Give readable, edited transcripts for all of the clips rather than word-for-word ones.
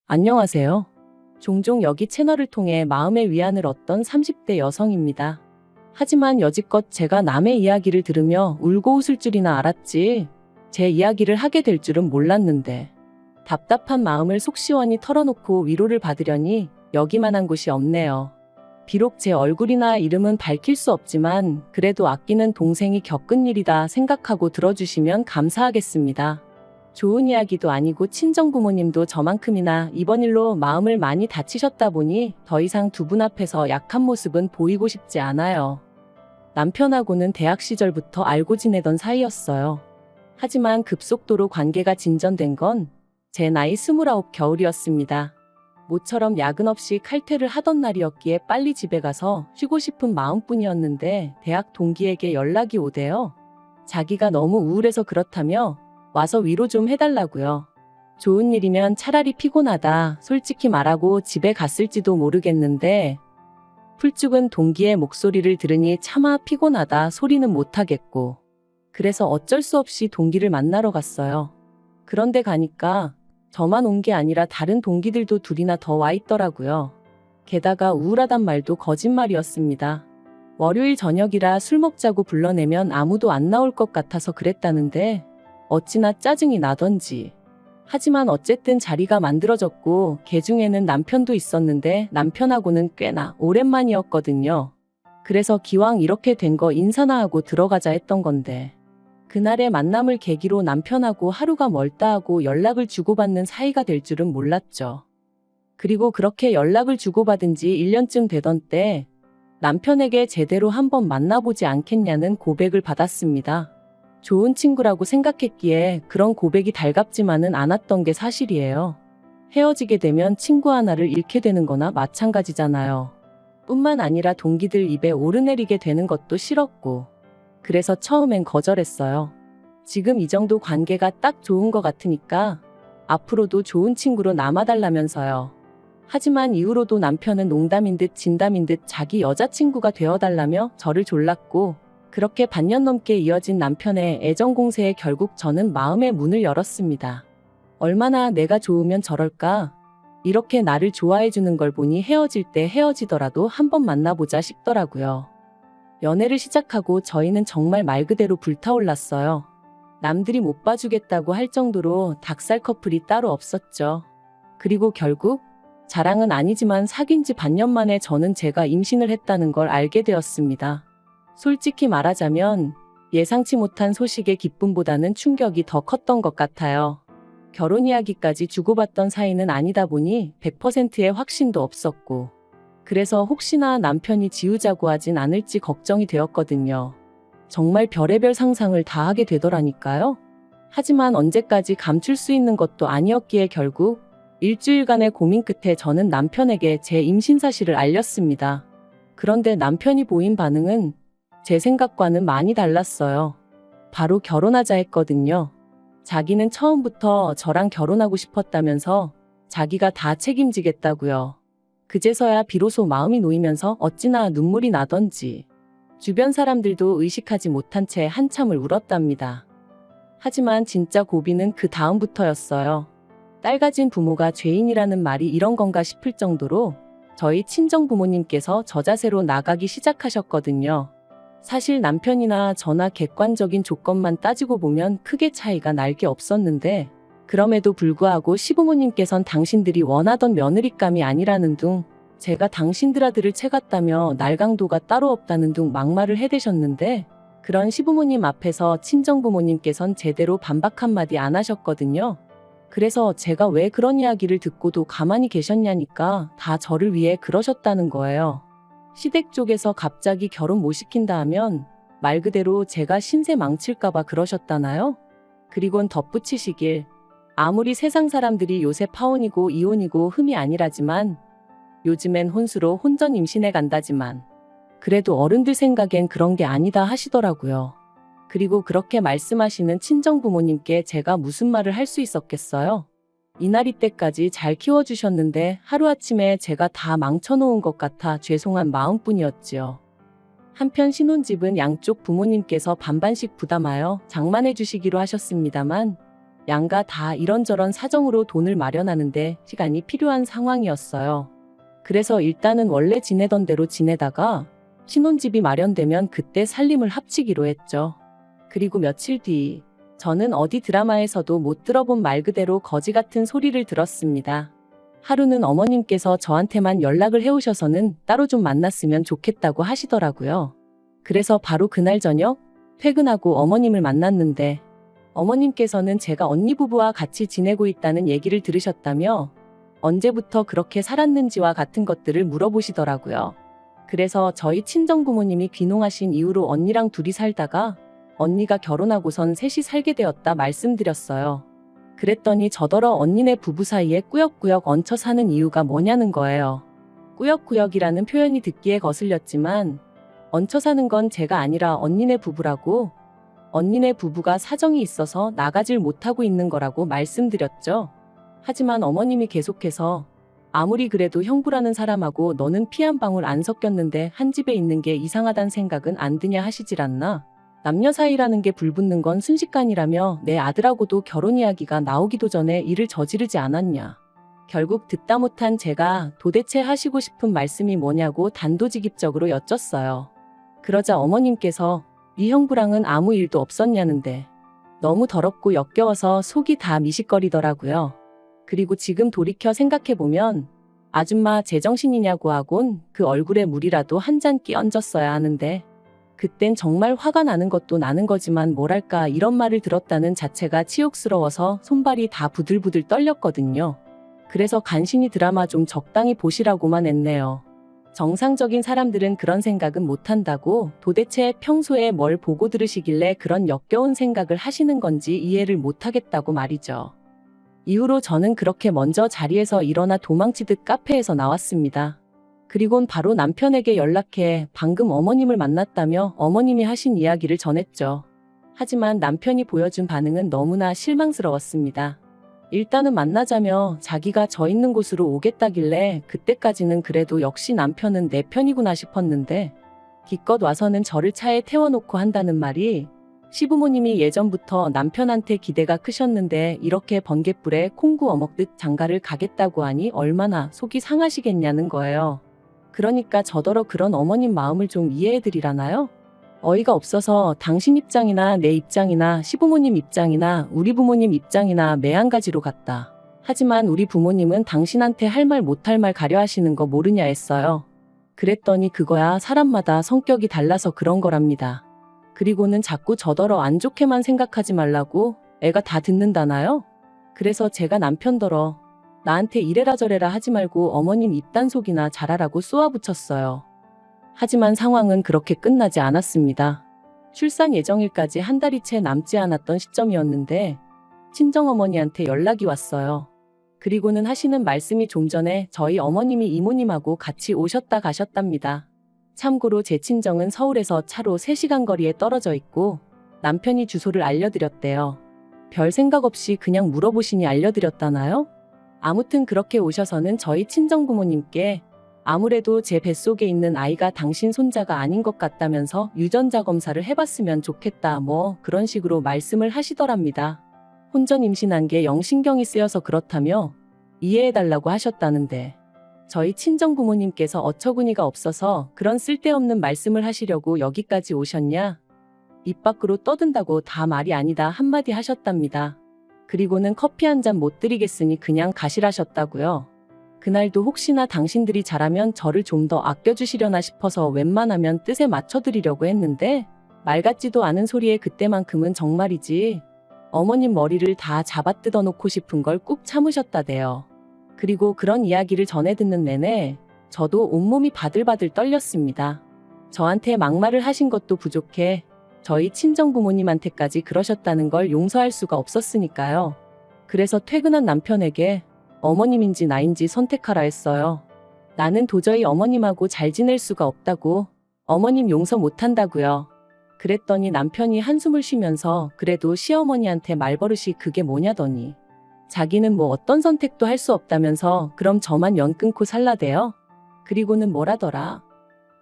안녕하세요. 종종 여기 채널을 통해 마음의 위안을 얻던 30대 여성입니다. 하지만 여지껏 제가 남의 이야기를 들으며 울고 웃을 줄이나 알았지, 제 이야기를 하게 될 줄은 몰랐는데, 답답한 마음을 속 시원히 털어놓고 위로를 받으려니 여기만한 곳이 없네요. 비록 제 얼굴이나 이름은 밝힐 수 없지만 그래도 아끼는 동생이 겪은 일이다 생각하고 들어주시면 감사하겠습니다. 좋은 이야기도 아니고 친정부모님도 저만큼이나 이번 일로 마음을 많이 다치셨다 보니 더 이상 두 분 앞에서 약한 모습은 보이고 싶지 않아요. 남편하고는 대학 시절부터 알고 지내던 사이였어요. 하지만 급속도로 관계가 진전된 건 제 나이 29 겨울이었습니다. 모처럼 야근 없이 칼퇴를 하던 날이었기에 빨리 집에 가서 쉬고 싶은 마음뿐이었는데 대학 동기에게 연락이 오대요. 자기가 너무 우울해서 그렇다며 와서 위로 좀 해달라고요. 좋은 일이면 차라리 피곤하다 솔직히 말하고 집에 갔을지도 모르겠는데, 풀죽은 동기의 목소리를 들으니 차마 피곤하다 소리는 못하겠고, 그래서 어쩔 수 없이 동기를 만나러 갔어요. 그런데 가니까 저만 온 게 아니라 다른 동기들도 둘이나 더 와 있더라고요. 게다가 우울하단 말도 거짓말이었습니다. 월요일 저녁이라 술 먹자고 불러내면 아무도 안 나올 것 같아서 그랬다는데 어찌나 짜증이 나던지. 하지만 어쨌든 자리가 만들어졌고 걔 중에는 남편도 있었는데 남편하고는 꽤나 오랜만이었거든요. 그래서 기왕 이렇게 된 거 인사나 하고 들어가자 했던 건데, 그날의 만남을 계기로 남편하고 하루가 멀다 하고 연락을 주고받는 사이가 될 줄은 몰랐죠. 그리고 그렇게 연락을 주고받은 지 1년쯤 되던 때 남편에게 제대로 한번 만나보지 않겠냐는 고백을 받았습니다. 좋은 친구라고 생각했기에 그런 고백이 달갑지만은 않았던 게 사실이에요. 헤어지게 되면 친구 하나를 잃게 되는 거나 마찬가지잖아요. 뿐만 아니라 동기들 입에 오르내리게 되는 것도 싫었고, 그래서 처음엔 거절했어요. 지금 이 정도 관계가 딱 좋은 것 같으니까 앞으로도 좋은 친구로 남아달라면서요. 하지만 이후로도 남편은 농담인 듯 진담인 듯 자기 여자친구가 되어달라며 저를 졸랐고, 그렇게 반년 넘게 이어진 남편의 애정 공세에 결국 저는 마음의 문을 열었습니다. 얼마나 내가 좋으면 저럴까? 이렇게 나를 좋아해주는 걸 보니 헤어질 때 헤어지더라도 한번 만나보자 싶더라고요. 연애를 시작하고 저희는 정말 말 그대로 불타올랐어요. 남들이 못 봐주겠다고 할 정도로 닭살 커플이 따로 없었죠. 그리고 결국 자랑은 아니지만 사귄 지 반년 만에 저는 제가 임신을 했다는 걸 알게 되었습니다. 솔직히 말하자면 예상치 못한 소식의 기쁨보다는 충격이 더 컸던 것 같아요. 결혼 이야기까지 주고받던 사이는 아니다 보니 100%의 확신도 없었고, 그래서 혹시나 남편이 지우자고 하진 않을지 걱정이 되었거든요. 정말 별의별 상상을 다 하게 되더라니까요. 하지만 언제까지 감출 수 있는 것도 아니었기에 결국 일주일간의 고민 끝에 저는 남편에게 제 임신 사실을 알렸습니다. 그런데 남편이 보인 반응은 제 생각과는 많이 달랐어요. 바로 결혼하자 했거든요. 자기는 처음부터 저랑 결혼하고 싶었다면서 자기가 다 책임지겠다고요. 그제서야 비로소 마음이 놓이면서 어찌나 눈물이 나던지 주변 사람들도 의식하지 못한 채 한참을 울었답니다. 하지만 진짜 고비는 그 다음부터였어요. 딸 가진 부모가 죄인이라는 말이 이런 건가 싶을 정도로 저희 친정 부모님께서 저자세로 나가기 시작하셨거든요. 사실 남편이나 저나 객관적인 조건만 따지고 보면 크게 차이가 날 게 없었는데, 그럼에도 불구하고 시부모님께선 당신들이 원하던 며느리감이 아니라는 둥, 제가 당신들 아들을 채갔다며 날강도가 따로 없다는 둥 막말을 해대셨는데, 그런 시부모님 앞에서 친정부모님께선 제대로 반박 한마디 안 하셨거든요. 그래서 제가 왜 그런 이야기를 듣고도 가만히 계셨냐니까 다 저를 위해 그러셨다는 거예요. 시댁 쪽에서 갑자기 결혼 못 시킨다 하면 말 그대로 제가 신세 망칠까봐 그러셨다나요? 그리곤 덧붙이시길, 아무리 세상 사람들이 요새 파혼이고 이혼이고 흠이 아니라지만 요즘엔 혼수로 혼전 임신해 간다지만 그래도 어른들 생각엔 그런 게 아니다 하시더라고요. 그리고 그렇게 말씀하시는 친정부모님께 제가 무슨 말을 할 수 있었겠어요? 이날이 때까지 잘 키워주셨는데 하루아침에 제가 다 망쳐놓은 것 같아 죄송한 마음뿐이었지요. 한편 신혼집은 양쪽 부모님께서 반반씩 부담하여 장만해 주시기로 하셨습니다만 양가 다 이런저런 사정으로 돈을 마련하는데 시간이 필요한 상황이었어요. 그래서 일단은 원래 지내던 대로 지내다가 신혼집이 마련되면 그때 살림을 합치기로 했죠. 그리고 며칠 뒤 저는 어디 드라마에서도 못 들어본 말 그대로 거지 같은 소리를 들었습니다. 하루는 어머님께서 저한테만 연락을 해오셔서는 따로 좀 만났으면 좋겠다고 하시더라고요. 그래서 바로 그날 저녁 퇴근하고 어머님을 만났는데 어머님께서는 제가 언니 부부와 같이 지내고 있다는 얘기를 들으셨다며 언제부터 그렇게 살았는지와 같은 것들을 물어보시더라고요. 그래서 저희 친정부모님이 귀농하신 이후로 언니랑 둘이 살다가 언니가 결혼하고선 셋이 살게 되었다 말씀드렸어요. 그랬더니 저더러 언니네 부부 사이에 꾸역꾸역 얹혀 사는 이유가 뭐냐는 거예요. 꾸역꾸역이라는 표현이 듣기에 거슬렸지만 얹혀 사는 건 제가 아니라 언니네 부부라고, 언니네 부부가 사정이 있어서 나가질 못하고 있는 거라고 말씀드렸죠. 하지만 어머님이 계속해서 아무리 그래도 형부라는 사람하고 너는 피 한 방울 안 섞였는데 한 집에 있는 게 이상하단 생각은 안 드냐 하시질 않나? 남녀 사이라는 게 불붙는 건 순식간이라며 내 아들하고도 결혼 이야기가 나오기도 전에 일을 저지르지 않았냐. 결국 듣다 못한 제가 도대체 하시고 싶은 말씀이 뭐냐고 단도직입적으로 여쭸어요. 그러자 어머님께서 네 형부랑은 아무 일도 없었냐는데 너무 더럽고 역겨워서 속이 다 미식거리더라고요. 그리고 지금 돌이켜 생각해보면 아줌마 제정신이냐고 하곤 그 얼굴에 물이라도 한 잔 끼얹었어야 하는데 그땐 정말 화가 나는 것도 나는 거지만 뭐랄까 이런 말을 들었다는 자체가 치욕스러워서 손발이 다 부들부들 떨렸거든요. 그래서 간신히 드라마 좀 적당히 보시라고만 했네요. 정상적인 사람들은 그런 생각은 못한다고, 도대체 평소에 뭘 보고 들으시길래 그런 역겨운 생각을 하시는 건지 이해를 못하겠다고 말이죠. 이후로 저는 그렇게 먼저 자리에서 일어나 도망치듯 카페에서 나왔습니다. 그리곤 바로 남편에게 연락해 방금 어머님을 만났다며 어머님이 하신 이야기를 전했죠. 하지만 남편이 보여준 반응은 너무나 실망스러웠습니다. 일단은 만나자며 자기가 저 있는 곳으로 오겠다길래 그때까지는 그래도 역시 남편은 내 편이구나 싶었는데 기껏 와서는 저를 차에 태워놓고 한다는 말이, 시부모님이 예전부터 남편한테 기대가 크셨는데 이렇게 번갯불에 콩구 어먹듯 장가를 가겠다고 하니 얼마나 속이 상하시겠냐는 거예요. 그러니까 저더러 그런 어머님 마음을 좀 이해해드리라나요? 어이가 없어서 당신 입장이나 내 입장이나 시부모님 입장이나 우리 부모님 입장이나 매한가지로 갔다. 하지만 우리 부모님은 당신한테 할 말 못할 말 가려 하시는 거 모르냐 했어요. 그랬더니 그거야 사람마다 성격이 달라서 그런 거랍니다. 그리고는 자꾸 저더러 안 좋게만 생각하지 말라고 애가 다 듣는다나요? 그래서 제가 남편더러 나한테 이래라 저래라 하지 말고 어머님 입단속이나 잘하라고 쏘아붙였어요. 하지만 상황은 그렇게 끝나지 않았습니다. 출산 예정일까지 한 달이 채 남지 않았던 시점이었는데 친정어머니한테 연락이 왔어요. 그리고는 하시는 말씀이 좀 전에 저희 어머님이 이모님하고 같이 오셨다 가셨답니다. 참고로 제 친정은 서울에서 차로 3시간 거리에 떨어져 있고 남편이 주소를 알려드렸대요. 별 생각 없이 그냥 물어보시니 알려드렸다나요? 아무튼 그렇게 오셔서는 저희 친정부모님께 아무래도 제 뱃속에 있는 아이가 당신 손자가 아닌 것 같다면서 유전자 검사를 해봤으면 좋겠다 뭐 그런 식으로 말씀을 하시더랍니다. 혼전 임신한 게 영 신경이 쓰여서 그렇다며 이해해달라고 하셨다는데 저희 친정부모님께서 어처구니가 없어서 그런 쓸데없는 말씀을 하시려고 여기까지 오셨냐? 입 밖으로 떠든다고 다 말이 아니다 한마디 하셨답니다. 그리고는 커피 한 잔 못 드리겠으니 그냥 가시라셨다고요. 그날도 혹시나 당신들이 잘하면 저를 좀 더 아껴주시려나 싶어서 웬만하면 뜻에 맞춰드리려고 했는데 말 같지도 않은 소리에 그때만큼은 정말이지 어머님 머리를 다 잡아 뜯어놓고 싶은 걸 꾹 참으셨다대요. 그리고 그런 이야기를 전해 듣는 내내 저도 온몸이 바들바들 떨렸습니다. 저한테 막말을 하신 것도 부족해 저희 친정부모님한테까지 그러셨다는 걸 용서할 수가 없었으니까요. 그래서 퇴근한 남편에게 어머님인지 나인지 선택하라 했어요. 나는 도저히 어머님하고 잘 지낼 수가 없다고, 어머님 용서 못한다고요. 그랬더니 남편이 한숨을 쉬면서 그래도 시어머니한테 말버릇이 그게 뭐냐더니 자기는 뭐 어떤 선택도 할 수 없다면서 그럼 저만 연 끊고 살라대요? 그리고는 뭐라더라.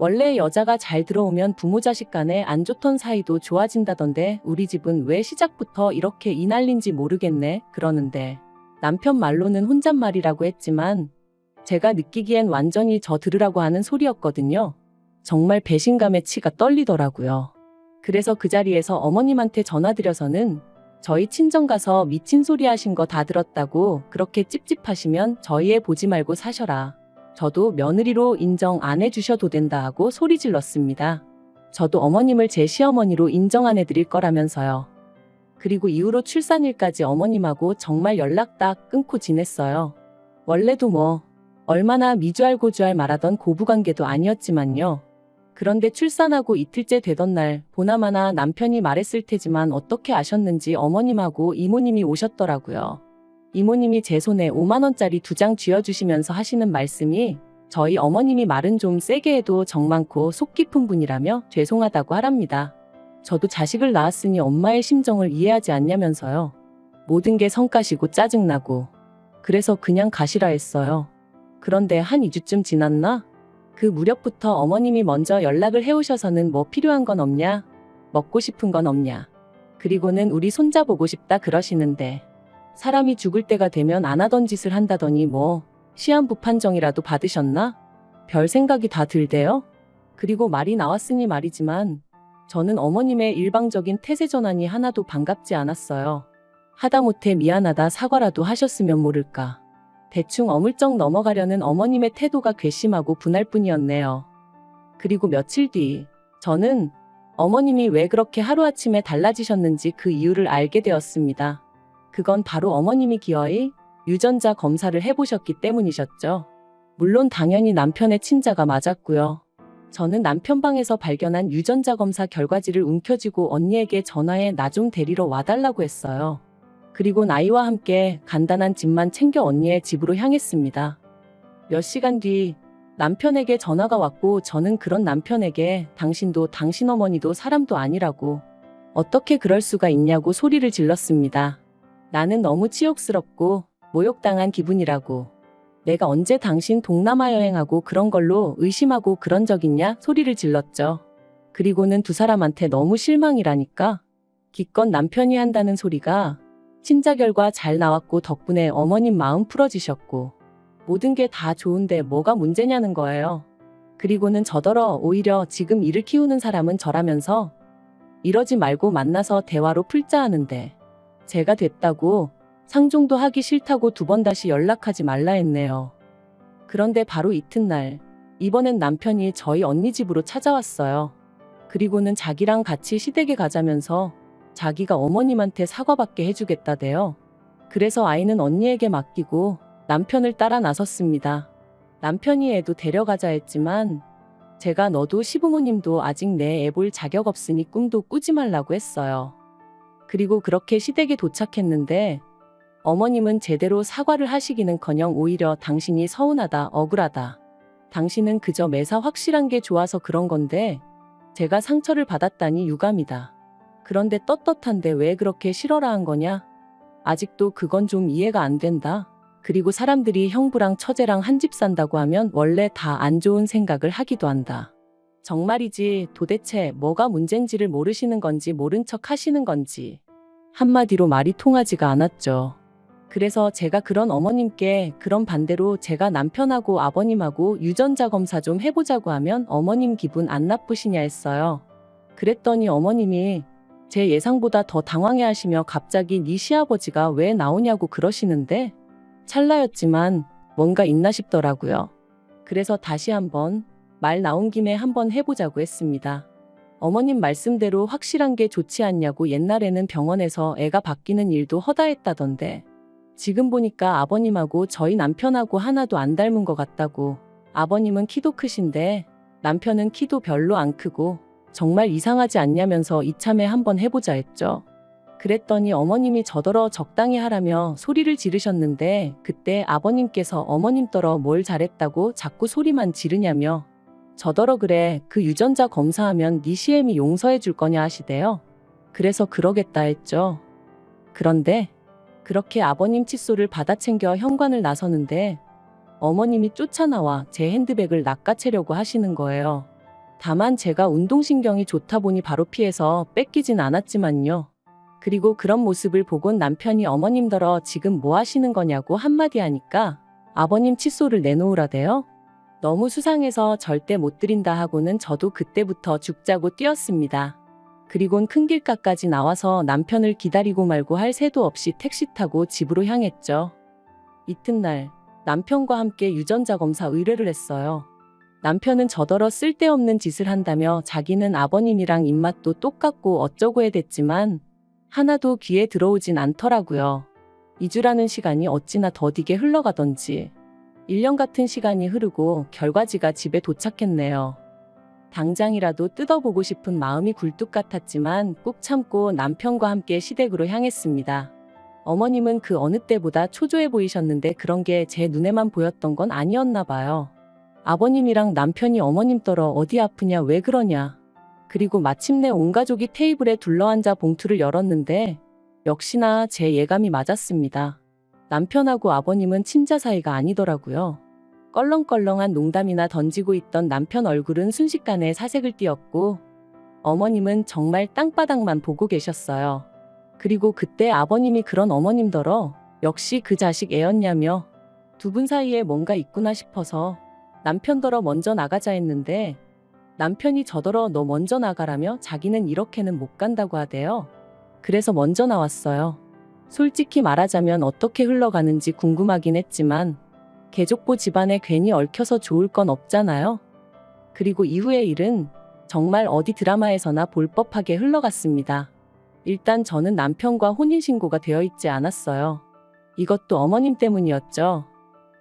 원래 여자가 잘 들어오면 부모 자식 간에 안 좋던 사이도 좋아진다던데 우리 집은 왜 시작부터 이렇게 이 난린지 모르겠네 그러는데 남편 말로는 혼잣말이라고 했지만 제가 느끼기엔 완전히 저 들으라고 하는 소리였거든요. 정말 배신감에 치가 떨리더라고요. 그래서 그 자리에서 어머님한테 전화드려서는 저희 친정 가서 미친 소리 하신 거 다 들었다고 그렇게 찝찝하시면 저희 애 보지 말고 사셔라. 저도 며느리로 인정 안 해주셔도 된다 하고 소리 질렀습니다. 저도 어머님을 제 시어머니로 인정 안 해드릴 거라면서요. 그리고 이후로 출산일까지 어머님하고 정말 연락 딱 끊고 지냈어요. 원래도 뭐 얼마나 미주알 고주알 말하던 고부관계도 아니었지만요. 그런데 출산하고 이틀째 되던 날 보나마나 남편이 말했을 테지만 어떻게 아셨는지 어머님하고 이모님이 오셨더라고요. 이모님이 제 손에 5만 원짜리 2장 쥐어주시면서 하시는 말씀이 저희 어머님이 말은 좀 세게 해도 정 많고 속 깊은 분이라며 죄송하다고 하랍니다. 저도 자식을 낳았으니 엄마의 심정을 이해하지 않냐면서요. 모든 게 성가시고 짜증나고 그래서 그냥 가시라 했어요. 그런데 한 2주쯤 지났나? 그 무렵부터 어머님이 먼저 연락을 해오셔서는 뭐 필요한 건 없냐? 먹고 싶은 건 없냐? 그리고는 우리 손자 보고 싶다 그러시는데 사람이 죽을 때가 되면 안 하던 짓을 한다더니 뭐 시한부 판정이라도 받으셨나? 별 생각이 다 들대요? 그리고 말이 나왔으니 말이지만 저는 어머님의 일방적인 태세 전환이 하나도 반갑지 않았어요. 하다못해 미안하다 사과라도 하셨으면 모를까. 대충 어물쩍 넘어가려는 어머님의 태도가 괘씸하고 분할 뿐이었네요. 그리고 며칠 뒤 저는 어머님이 왜 그렇게 하루아침에 달라지셨는지 그 이유를 알게 되었습니다. 그건 바로 어머님이 기어이 유전자 검사를 해보셨기 때문이셨죠. 물론 당연히 남편의 친자가 맞았고요. 저는 남편 방에서 발견한 유전자 검사 결과지를 움켜쥐고 언니에게 전화해 나 좀 데리러 와달라고 했어요. 그리고 나이와 함께 간단한 짐만 챙겨 언니의 집으로 향했습니다. 몇 시간 뒤 남편에게 전화가 왔고 저는 그런 남편에게 당신도 당신 어머니도 사람도 아니라고 어떻게 그럴 수가 있냐고 소리를 질렀습니다. 나는 너무 치욕스럽고 모욕당한 기분이라고. 내가 언제 당신 동남아 여행하고 그런 걸로 의심하고 그런 적 있냐 소리를 질렀죠. 그리고는 두 사람한테 너무 실망이라니까. 기껏 남편이 한다는 소리가 친자 결과 잘 나왔고 덕분에 어머님 마음 풀어지셨고 모든 게 다 좋은데 뭐가 문제냐는 거예요. 그리고는 저더러 오히려 지금 이를 키우는 사람은 저라면서 이러지 말고 만나서 대화로 풀자 하는데 제가 됐다고 상종도 하기 싫다고 2번 다시 연락하지 말라 했네요. 그런데 바로 이튿날 이번엔 남편이 저희 언니 집으로 찾아왔어요. 그리고는 자기랑 같이 시댁에 가자면서 자기가 어머님한테 사과받게 해주겠다대요. 그래서 아이는 언니에게 맡기고 남편을 따라 나섰습니다. 남편이 애도 데려가자 했지만 제가 너도 시부모님도 아직 내 애 볼 자격 없으니 꿈도 꾸지 말라고 했어요. 그리고 그렇게 시댁에 도착했는데 어머님은 제대로 사과를 하시기는커녕 오히려 당신이 서운하다, 억울하다. 당신은 그저 매사 확실한 게 좋아서 그런 건데 제가 상처를 받았다니 유감이다. 그런데 떳떳한데 왜 그렇게 싫어라 한 거냐? 아직도 그건 좀 이해가 안 된다. 그리고 사람들이 형부랑 처제랑 한 집 산다고 하면 원래 다 안 좋은 생각을 하기도 한다. 정말이지 도대체 뭐가 문제인지를 모르시는 건지 모른 척 하시는 건지 한마디로 말이 통하지가 않았죠. 그래서 제가 그런 어머님께 그런 반대로 제가 남편하고 아버님하고 유전자 검사 좀 해보자고 하면 어머님 기분 안 나쁘시냐 했어요. 그랬더니 어머님이 제 예상보다 더 당황해하시며 갑자기 네 시아버지가 왜 나오냐고 그러시는데 찰나였지만 뭔가 있나 싶더라고요. 그래서 다시 한번 말 나온 김에 한번 해보자고 했습니다. 어머님 말씀대로 확실한 게 좋지 않냐고. 옛날에는 병원에서 애가 바뀌는 일도 허다했다던데 지금 보니까 아버님하고 저희 남편하고 하나도 안 닮은 것 같다고. 아버님은 키도 크신데 남편은 키도 별로 안 크고 정말 이상하지 않냐면서 이참에 한번 해보자 했죠. 그랬더니 어머님이 저더러 적당히 하라며 소리를 지르셨는데 그때 아버님께서 어머님더러 뭘 잘했다고 자꾸 소리만 지르냐며 저더러 그래 그 유전자 검사하면 네 시엠이 용서해 줄 거냐 하시대요. 그래서 그러겠다 했죠. 그런데 그렇게 아버님 칫솔을 받아 챙겨 현관을 나서는데 어머님이 쫓아나와 제 핸드백을 낚아채려고 하시는 거예요. 다만 제가 운동신경이 좋다 보니 바로 피해서 뺏기진 않았지만요. 그리고 그런 모습을 보곤 남편이 어머님더러 지금 뭐 하시는 거냐고 한마디 하니까 아버님 칫솔을 내놓으라대요. 너무 수상해서 절대 못 드린다 하고는 저도 그때부터 죽자고 뛰었습니다. 그리곤 큰 길가까지 나와서 남편을 기다리고 말고 할 새도 없이 택시 타고 집으로 향했죠. 이튿날 남편과 함께 유전자 검사 의뢰를 했어요. 남편은 저더러 쓸데없는 짓을 한다며 자기는 아버님이랑 입맛도 똑같고 어쩌고 해댔지만 하나도 귀에 들어오진 않더라고요. 2주라는 시간이 어찌나 더디게 흘러가던지 1년 같은 시간이 흐르고 결과지가 집에 도착했네요. 당장이라도 뜯어보고 싶은 마음이 굴뚝 같았지만 꾹 참고 남편과 함께 시댁으로 향했습니다. 어머님은 그 어느 때보다 초조해 보이셨는데 그런 게 제 눈에만 보였던 건 아니었나 봐요. 아버님이랑 남편이 어머님 떨어 어디 아프냐 왜 그러냐. 그리고 마침내 온 가족이 테이블에 둘러앉아 봉투를 열었는데 역시나 제 예감이 맞았습니다. 남편하고 아버님은 친자 사이가 아니더라고요. 껄렁껄렁한 농담이나 던지고 있던 남편 얼굴은 순식간에 사색을 띠었고 어머님은 정말 땅바닥만 보고 계셨어요. 그리고 그때 아버님이 그런 어머님더러 역시 그 자식 애였냐며 두 분 사이에 뭔가 있구나 싶어서 남편더러 먼저 나가자 했는데 남편이 저더러 너 먼저 나가라며 자기는 이렇게는 못 간다고 하대요. 그래서 먼저 나왔어요. 솔직히 말하자면 어떻게 흘러가는지 궁금하긴 했지만 개족보 집안에 괜히 얽혀서 좋을 건 없잖아요. 그리고 이후의 일은 정말 어디 드라마에서나 볼 법하게 흘러갔습니다. 일단 저는 남편과 혼인신고가 되어 있지 않았어요. 이것도 어머님 때문이었죠.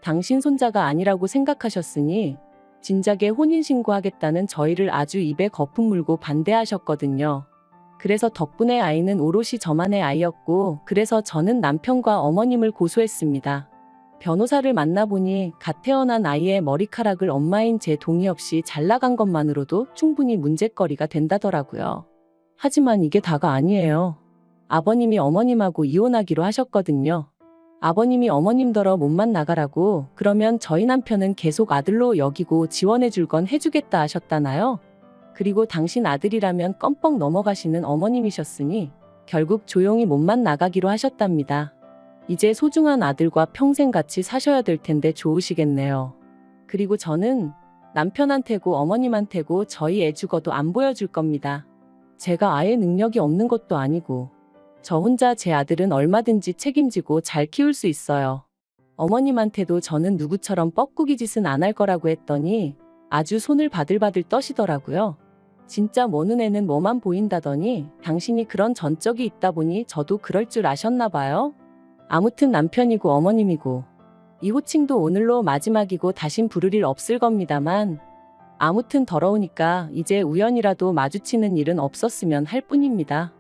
당신 손자가 아니라고 생각하셨으니 진작에 혼인신고하겠다는 저희를 아주 입에 거품 물고 반대하셨거든요. 그래서 덕분에 아이는 오롯이 저만의 아이였고 그래서 저는 남편과 어머님을 고소했습니다. 변호사를 만나보니 갓 태어난 아이의 머리카락을 엄마인 제 동의 없이 잘라간 것만으로도 충분히 문제거리가 된다더라고요. 하지만 이게 다가 아니에요. 아버님이 어머님하고 이혼하기로 하셨거든요. 아버님이 어머님더러 몸만 나가라고 그러면 저희 남편은 계속 아들로 여기고 지원해 줄 건 해주겠다 하셨다나요? 그리고 당신 아들이라면 껌뻑 넘어가시는 어머님이셨으니 결국 조용히 몸만 나가기로 하셨답니다. 이제 소중한 아들과 평생 같이 사셔야 될 텐데 좋으시겠네요. 그리고 저는 남편한테고 어머님한테고 저희 애 죽어도 안 보여줄 겁니다. 제가 아예 능력이 없는 것도 아니고 저 혼자 제 아들은 얼마든지 책임지고 잘 키울 수 있어요. 어머님한테도 저는 누구처럼 뻐꾸기 짓은 안 할 거라고 했더니 아주 손을 바들바들 떠시더라고요. 진짜 뭐 눈에는 뭐만 보인다더니 당신이 그런 전적이 있다 보니 저도 그럴 줄 아셨나 봐요. 아무튼 남편이고 어머님이고 이 호칭도 오늘로 마지막이고 다신 부를 일 없을 겁니다만 아무튼 더러우니까 이제 우연이라도 마주치는 일은 없었으면 할 뿐입니다.